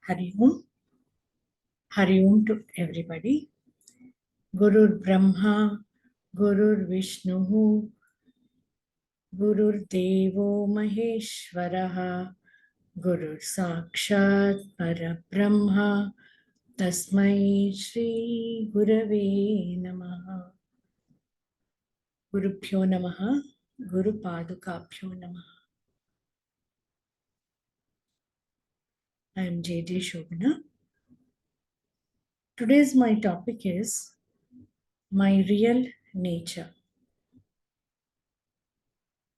Hari Om. Hari Om to everybody. Gurur Brahma, Gurur Vishnu, Gurur Devo Maheshwaraha, Gurur Sakshat Parabrahma, Tasmai Shri Gurave Namaha. Gurubhyo Namaha, Guru Padukabhyo Namaha. I am JJ Shobana. Today's my topic is my real nature.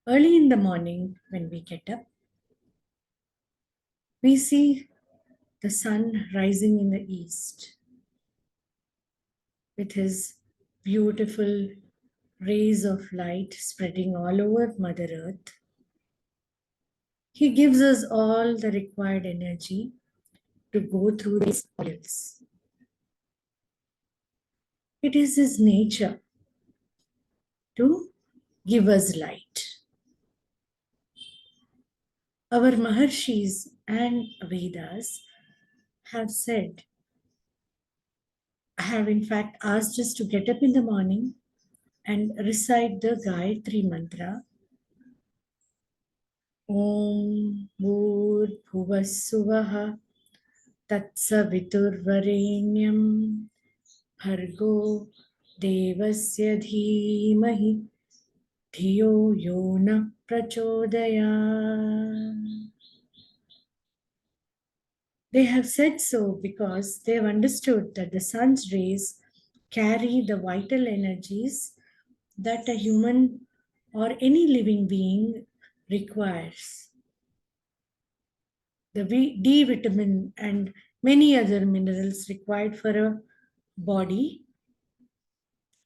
Early in the morning, when we get up, we see the sun rising in the east with his beautiful rays of light spreading all over Mother Earth. He gives us all the required energy to go through these toils. It is his nature to give us light. Our Maharshis and Vedas have said, have in fact asked us to get up in the morning and recite the Gayatri mantra. Om Bhuvassuvaha Tatsaviturvarenyam Bhargo Devasya Dhimahi Dhiyo Yona Prachodaya. They have said so because they have understood that the sun's rays carry the vital energies that a human or any living being requires. The D vitamin and many other minerals required for a body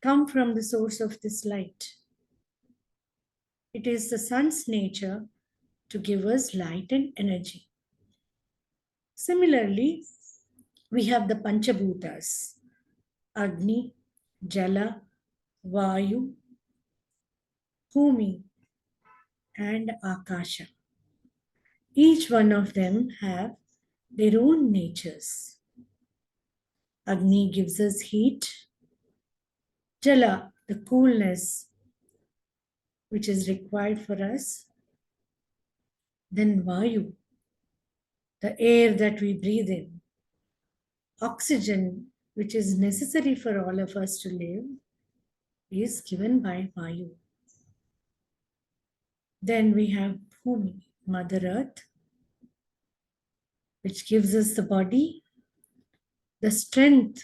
come from the source of this light. It is the sun's nature to give us light and energy. Similarly, we have the Panchabhutas, Agni, Jala, Vayu, Bhumi, and Akasha. Each one of them have their own natures. Agni gives us heat, Jala, the coolness which is required for us. Then Vayu, the air that we breathe in. Oxygen, which is necessary for all of us to live, is given by Vayu. Then we have Bhumi, Mother Earth, which gives us the body, the strength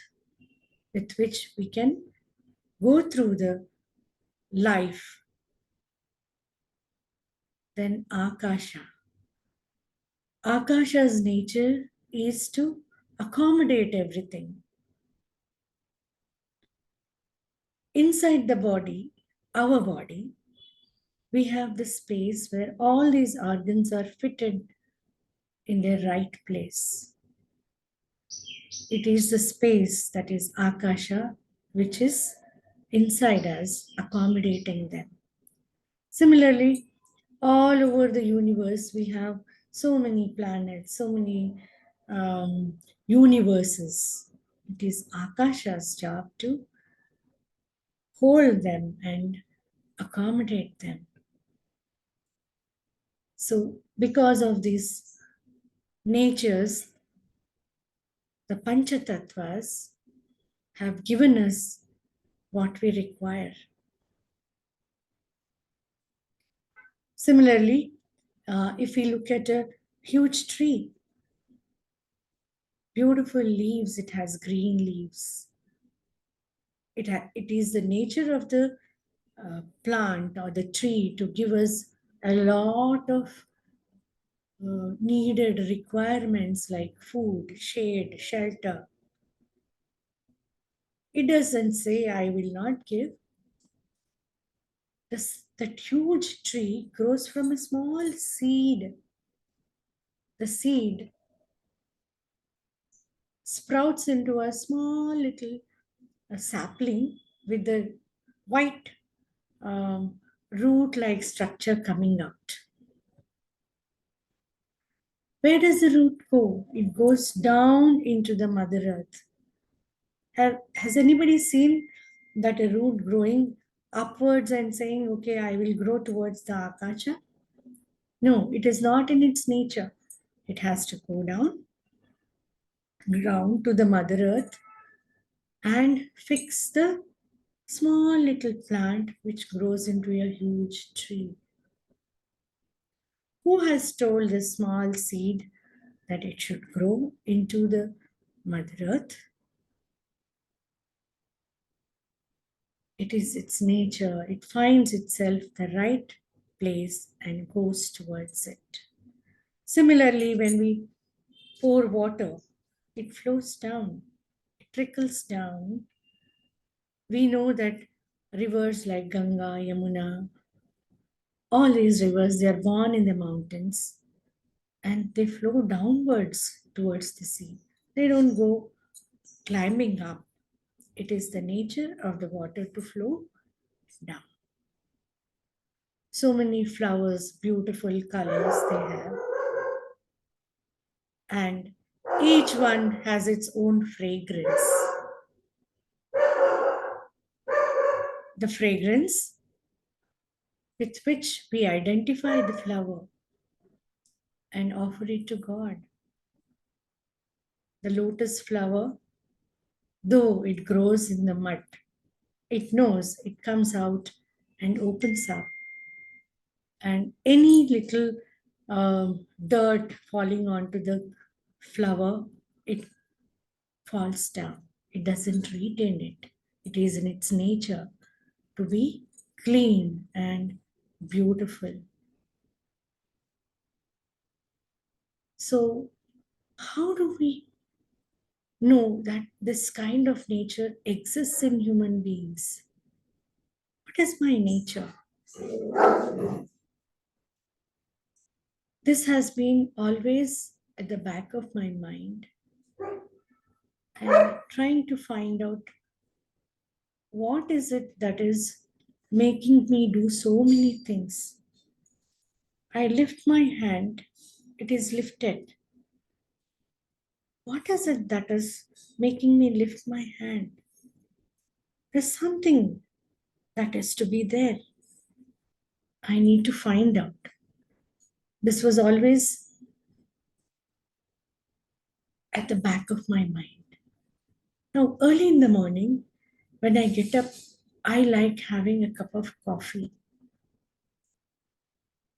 with which we can go through the life. Then Akasha. Akasha's nature is to accommodate everything. Inside the body, our body, we have the space where all these organs are fitted in their right place. It is the space that is Akasha, which is inside us, accommodating them. Similarly, all over the universe, we have so many planets, so many universes. It is Akasha's job to hold them and accommodate them. So, because of these natures, the Panchatattvas have given us what we require. Similarly, if we look at a huge tree, beautiful leaves, it has green leaves. It is the nature of the plant or the tree to give us a lot of needed requirements like food, shade, shelter. It doesn't say, I will not give. That huge tree grows from a small seed. The seed sprouts into a small little sapling with the white root-like structure coming out. Where does the root go? It goes down into the Mother Earth. Has anybody seen that a root growing upwards and saying, okay, I will grow towards the Akasha? No, it is not in its nature. It has to go down to the Mother Earth and fix the small little plant which grows into a huge tree. Who has told this small seed that it should grow into the Mother Earth? It is its nature. It finds itself the right place and goes towards it. Similarly, when we pour water, it flows down, it trickles down. We know that rivers like Ganga, Yamuna, all these rivers, they are born in the mountains and they flow downwards towards the sea. They don't go climbing up. It is the nature of the water to flow down. So many flowers, beautiful colors they have, and each one has its own fragrance. The fragrance with which we identify the flower and offer it to God. The lotus flower, though it grows in the mud, it knows it comes out and opens up, and any little dirt falling onto the flower, it falls down. It doesn't retain it. It is in its nature to be clean and beautiful. So, how do we know that this kind of nature exists in human beings? What is my nature? This has been always at the back of my mind and trying to find out what is it that is making me do so many things. I lift my hand, it is lifted. What is it that is making me lift my hand? There's something that is to be there. I need to find out. This was always at the back of my mind. Now, early in the morning, when I get up, I like having a cup of coffee.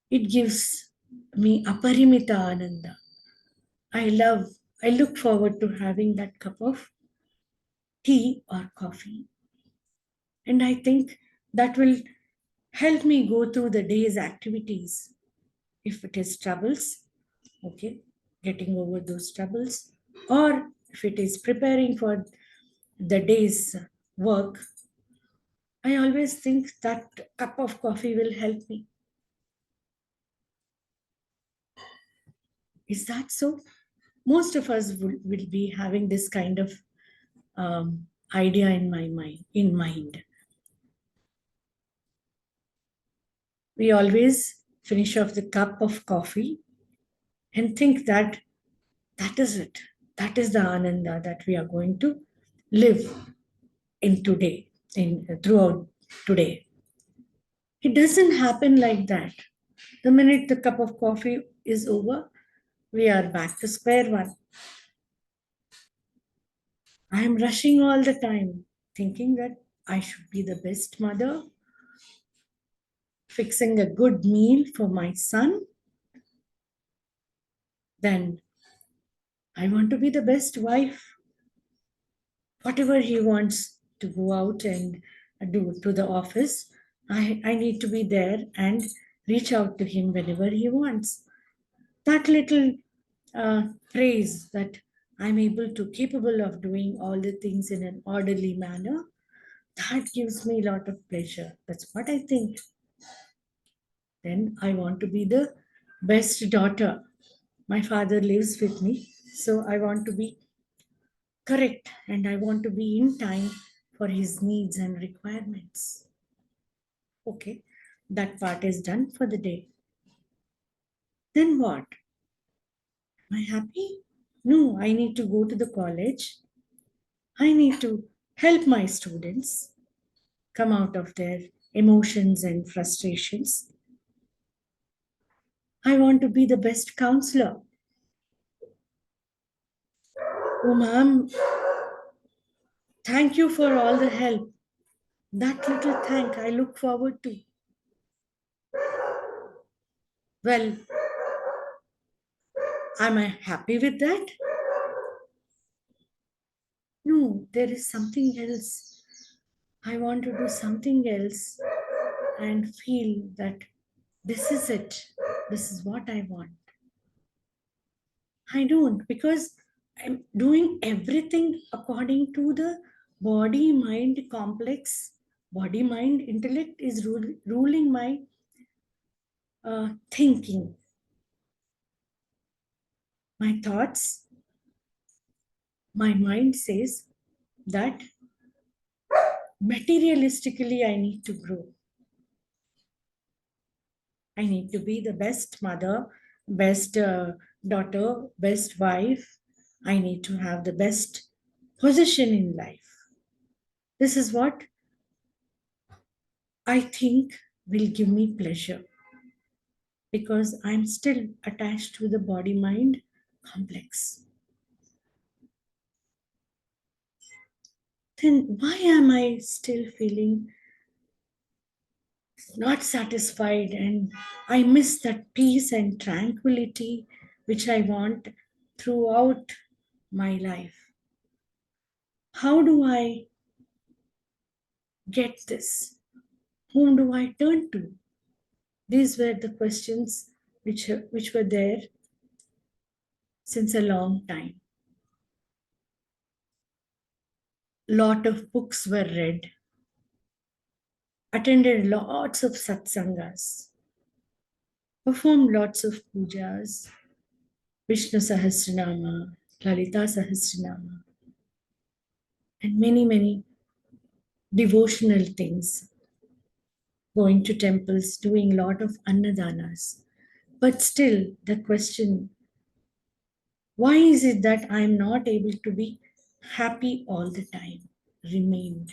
It gives me aparimita ananda. I look forward to having that cup of tea or coffee. And I think that will help me go through the day's activities. If it is troubles, okay, getting over those troubles, or if it is preparing for the day's work, I always think that cup of coffee will help me. Is that so? Most of us will be having this kind of idea in my mind. In mind, we always finish off the cup of coffee and think that that is it. That is the ananda that we are going to live in today, in throughout today. It doesn't happen like that. The minute the cup of coffee is over, we are back to square one. I am rushing all the time, thinking that I should be the best mother, fixing a good meal for my son. Then I want to be the best wife. Whatever he wants to go out and do to the office, I need to be there and reach out to him whenever he wants. That little praise that I'm able to capable of doing all the things in an orderly manner, that gives me a lot of pleasure. That's what I think. Then I want to be the best daughter. My father lives with me, so I want to be correct and I want to be in time for his needs and requirements. Okay, that part is done for the day. Then what? Am I happy? No, I need to go to the college. I need to help my students come out of their emotions and frustrations. I want to be the best counselor. Oh, ma'am, thank you for all the help. That little thank I look forward to. Well, am I happy with that? No, there is something else. I want to do something else and feel that this is it. This is what I want. I don't, because I'm doing everything according to the body mind complex. Body mind intellect is ruling my thinking, my thoughts. My mind says that materialistically I need to grow. I need to be the best mother, best daughter, best wife. I need to have the best position in life. This is what I think will give me pleasure because I'm still attached to the body mind complex. Then why am I still feeling not satisfied and I miss that peace and tranquility which I want throughout my life? How do I get this? Whom do I turn to? These were the questions which were there since a long time. Lot of books were read, attended lots of satsangas, performed lots of pujas, Vishnu Sahasranama, Lalita Sahasranama, and many, many devotional things, going to temples, doing a lot of annadanas. But still, the question, why is it that I am not able to be happy all the time, remained?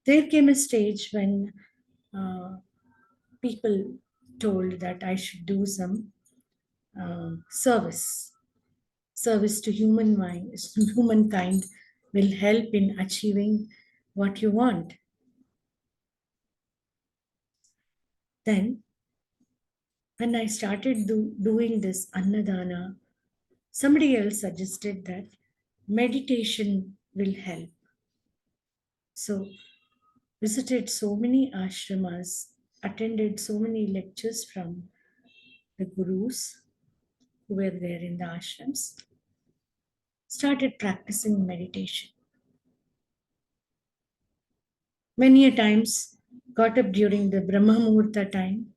There came a stage when uh, people told that I should do some service. Service to humankind will help in achieving what you want. Then, when I started doing this Annadana, somebody else suggested that meditation will help. So, visited so many ashramas, attended so many lectures from the gurus who were there in the ashrams, started practicing meditation. Many a times got up during the Brahma Muhurta time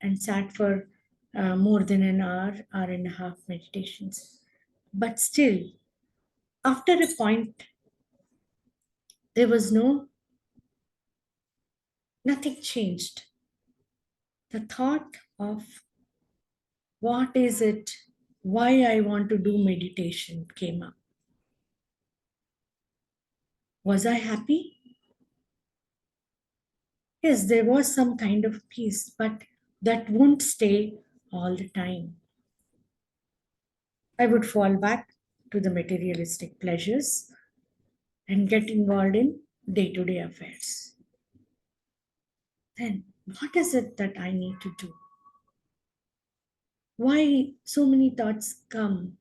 and sat for more than an hour and a half meditations. But still, after a point, there was nothing changed. The thought of what is it, why I want to do meditation came up. Was I happy? Yes, there was some kind of peace, but that won't stay all the time. I would fall back to the materialistic pleasures and get involved in day to day affairs. Then, what is it that I need to do? Why so many thoughts come?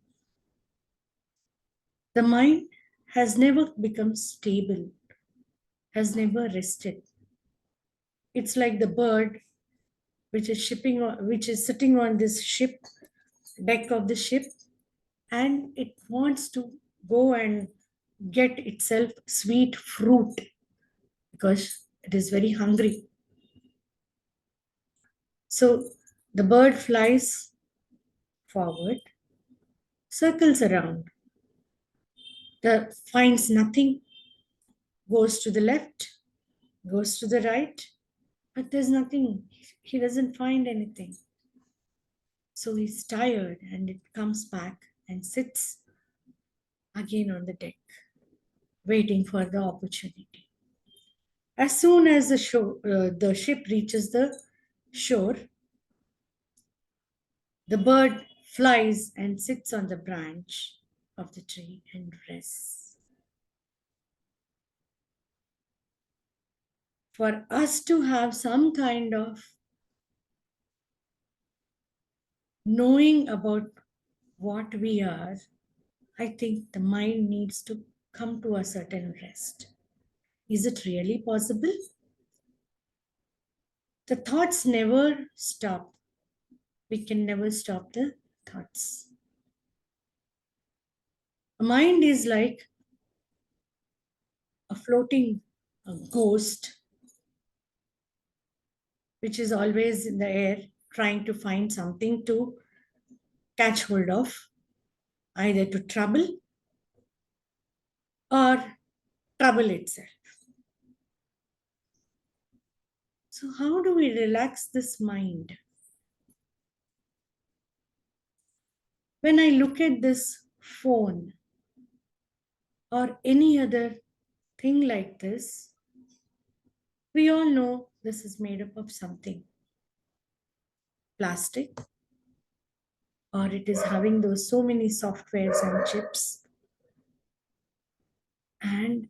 The mind has never become stable, has never rested. It's like the bird which is sitting on this ship, deck of the ship, and it wants to go and get itself sweet fruit because it is very hungry. So the bird flies forward, circles around, finds nothing, goes to the left, goes to the right, but there's nothing. He doesn't find anything. So he's tired and it comes back and sits again on the deck, waiting for the opportunity. As soon as the ship reaches the shore, the bird flies and sits on the branch of the tree and rests. For us to have some kind of knowing about what we are, I think the mind needs to come to a certain rest. Is it really possible? The thoughts never stop. We can never stop the thoughts. A mind is like a floating ghost which is always in the air trying to find something to catch hold of, either to trouble or trouble itself. So, how do we relax this mind? When I look at this phone or any other thing like this, we all know this is made up of something plastic, or it is having those so many softwares and chips. And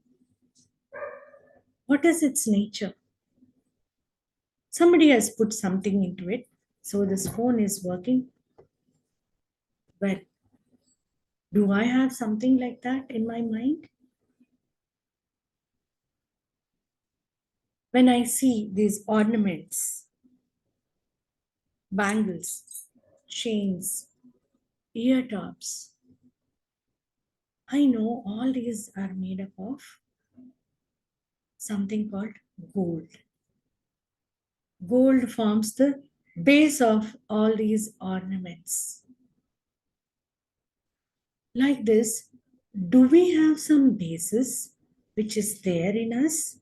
what is its nature? Somebody has put something into it, so this phone is working. But do I have something like that in my mind? When I see these ornaments, bangles, chains, ear tops, I know all these are made up of something called gold. Gold forms the base of all these ornaments. Like this, do we have some basis which is there in us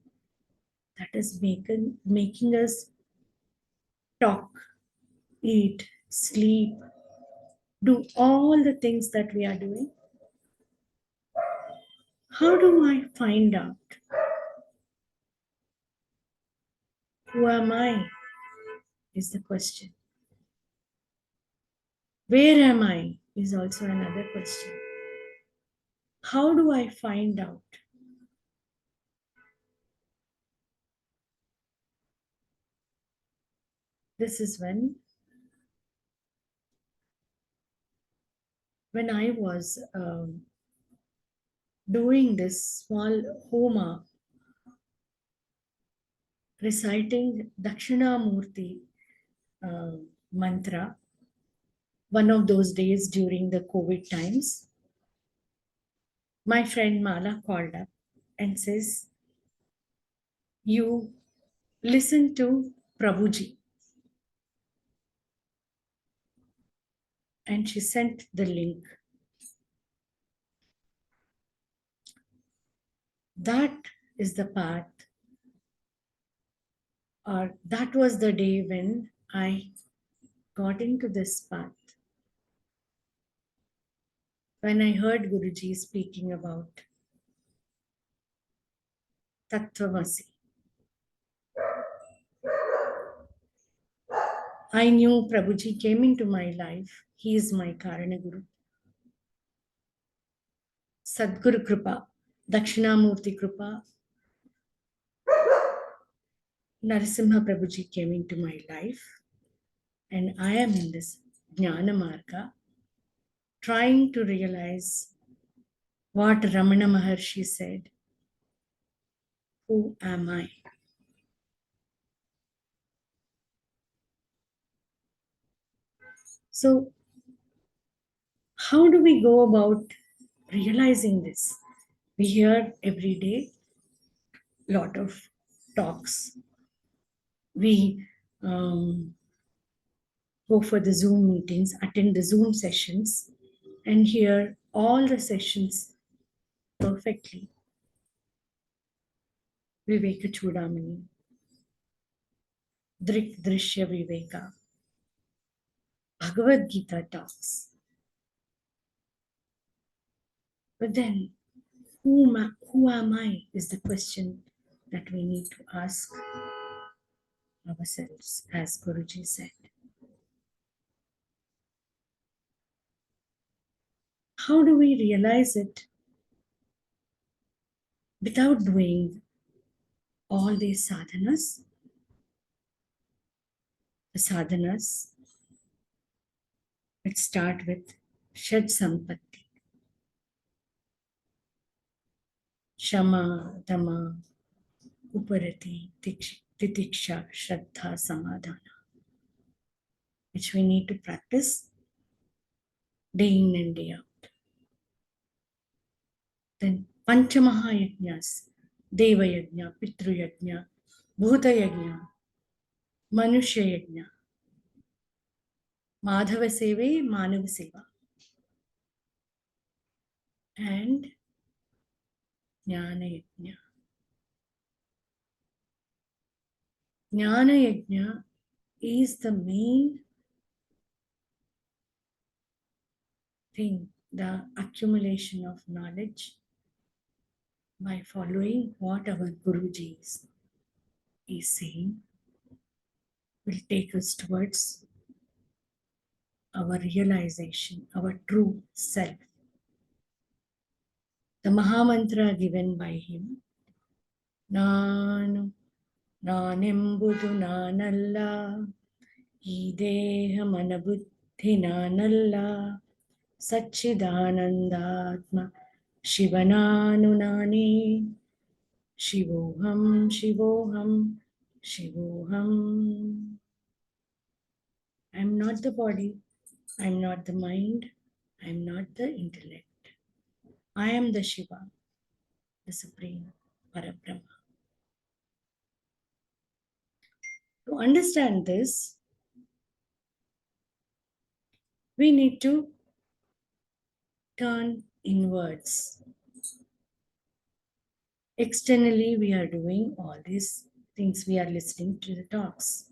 that is making us talk, eat, sleep, do all the things that we are doing? How do I find out who am I? Is the question. Where am I? Is also another question. How do I find out? This is when I was doing this small homa, reciting Dakshinamurti uh, mantra, one of those days during the COVID times, my friend Mala called up and says, "You listen to Prabhuji." And she sent the link. That is the path, or that was the day when I got into this path. When I heard Guruji speaking about Tattvamasi, I knew Prabhuji came into my life. He is my Karana Guru. Sadguru Kripa, Dakshinamurti Kripa, Narasimha Prabhuji came into my life, and I am in this Jnana Marga trying to realize what Ramana Maharshi said. Who am I? So, how do we go about realizing this? We hear every day lot of talks. We go for the Zoom meetings, attend the Zoom sessions, and hear all the sessions perfectly. Viveka Chudamani, Drik Drishya Viveka. Bhagavad Gita talks. But then, who am I is the question that we need to ask ourselves, as Guruji said. How do we realize it without doing all these sadhanas? The sadhanas, let's start with Shad Sampatti. Shama, Dama, Uparati, Titiksha, Shraddha, Samadhana, which we need to practice day in and day out. Then Panchamahayajnas, Deva Yajna, Pitru Yajna, Bhuta Yajna, Manushya Yajna, Madhava Seve, Manava Seva, and Jnana Yajna. Jnana Yajna is the main thing, the accumulation of knowledge by following what our Guruji is saying will take us towards our realization, our true self. The Mahamantra given by him, Nanu Nanembudu Nanalla, Ideha Manabuddhi Nanalla, Satchidanandatma Shivananu Nani, Shivoham, Shivoham, Shivoham. I am not the body, I am not the mind, I am not the intellect. I am the Shiva, the Supreme Parabrahma. To understand this, we need to turn inwards. Externally, we are doing all these things. We are listening to the talks.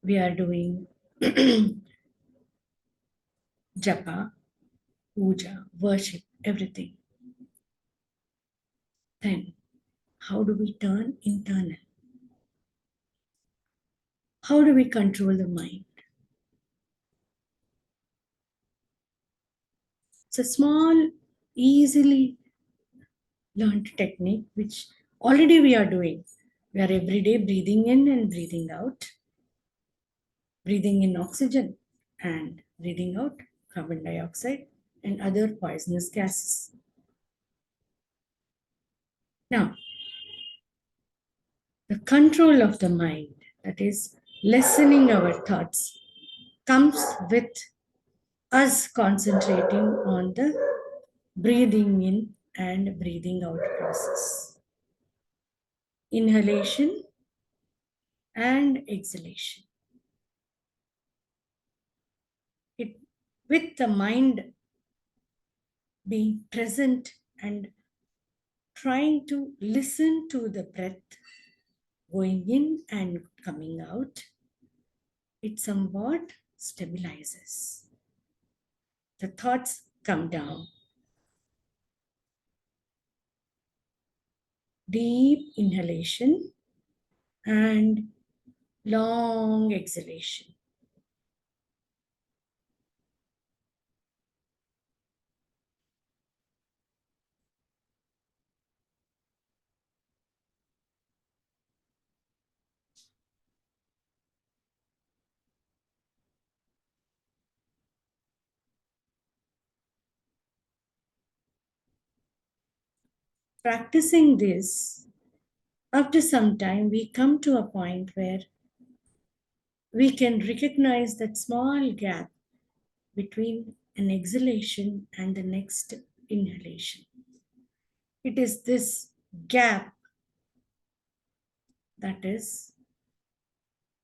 We are doing japa, puja, worship, everything. Then, how do we turn internal? How do we control the mind? It's a small, easily learned technique which already we are doing. We are every day breathing in and breathing out, breathing in oxygen and breathing out carbon dioxide and other poisonous gases. Now, the control of the mind, that is, lessening our thoughts, comes with us concentrating on the breathing in and breathing out process. Inhalation and exhalation. It, with the mind being present and trying to listen to the breath going in and coming out, it somewhat stabilizes. The thoughts come down. Deep inhalation and long exhalation. Practicing this, after some time, we come to a point where we can recognize that small gap between an exhalation and the next inhalation. It is this gap that is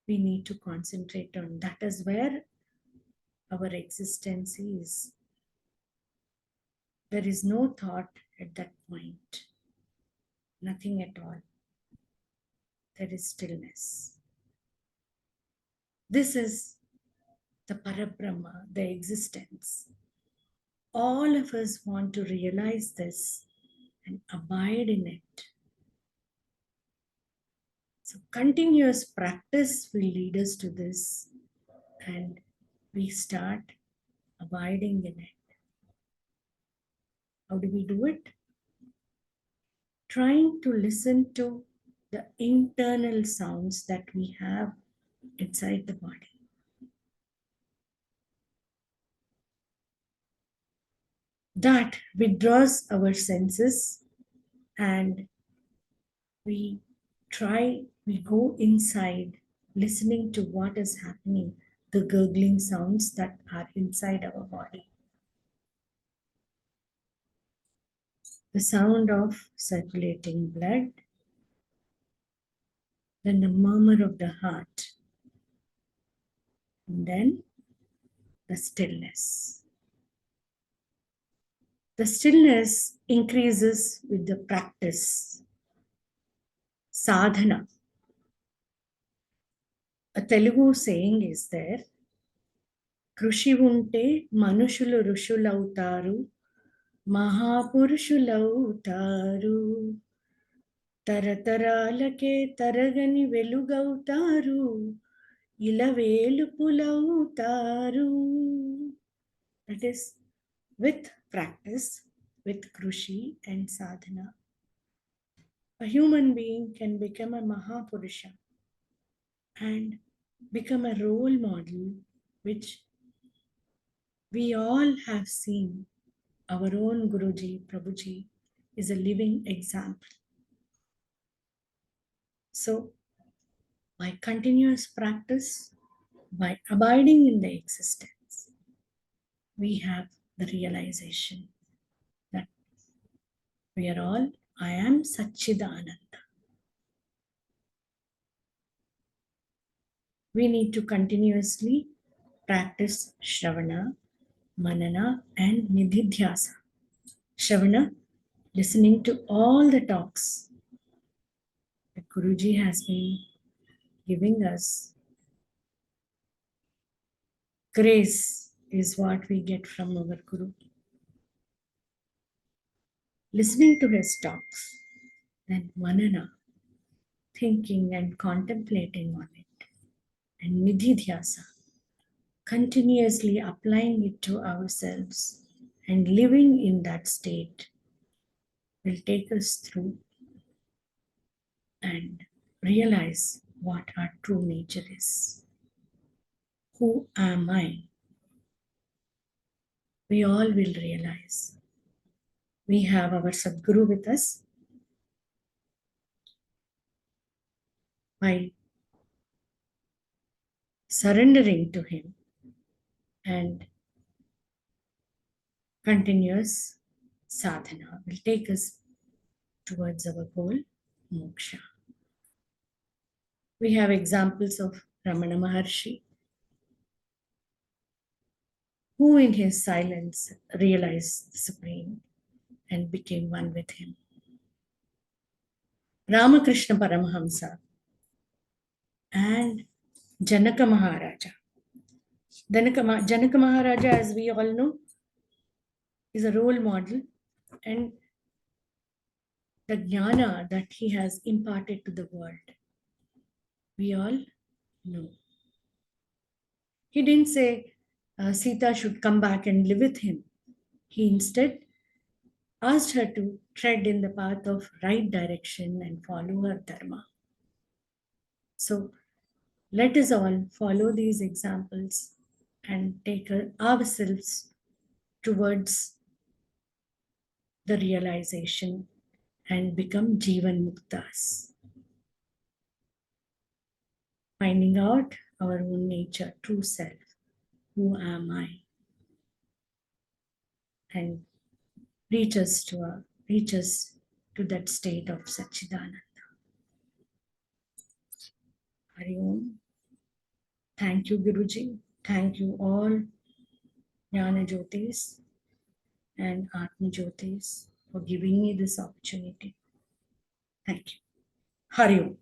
we need to concentrate on. That is where our existence is. There is no thought at that point, nothing at all. There is stillness. This is the Parabrahma, the existence. All of us want to realize this and abide in it. So, continuous practice will lead us to this, and we start abiding in it. How do we do it? Trying to listen to the internal sounds that we have inside the body. That withdraws our senses, and we we go inside listening to what is happening, the gurgling sounds that are inside our body. The sound of circulating blood, then the murmur of the heart, and then the stillness. The stillness increases with the practice. Sadhana. A Telugu saying is there, కృషి ఉంటే మనుషులు ఋషులవుతారు, మహాపురుషులవుతారు, తరతరాలకే తరగని వెలుగవుతారు, ఇలవేలుపులవుతారు. That is, with practice, with krushi and sadhana, a human being can become a mahapurusha and become a role model which we all have seen. Our own Guruji, Prabhuji is a living example. So, by continuous practice, by abiding in the existence, we have the realization that we are all, I am Satchidananda. We need to continuously practice Shravana, Manana, and Nididhyasa. Shravana, listening to all the talks that Guruji has been giving us. Grace is what we get from our Guru. Listening to his talks, then Manana, thinking and contemplating on it, and Nididhyasa, continuously applying it to ourselves and living in that state will take us through and realize what our true nature is. Who am I? We all will realize. We have our Sadguru with us. By surrendering to him and continuous sadhana will take us towards our goal, moksha. We have examples of Ramana Maharshi, who in his silence realized the Supreme and became one with him. Ramakrishna Paramahamsa and Janaka Maharaja. Janaka Maharaja, as we all know, is a role model, and the jnana that he has imparted to the world, we all know. He didn't say Sita should come back and live with him. He instead asked her to tread in the path of right direction and follow her dharma. So let us all follow these examples and take ourselves towards the realization and become Jivan Muktas. Finding out our own nature, true self. Who am I? And reach us to that state of Satchidananda. Hari Om. Thank you, Guruji. Thank you all Jnana Jyotis and Atmajyotis for giving me this opportunity. Thank you. Hari Om.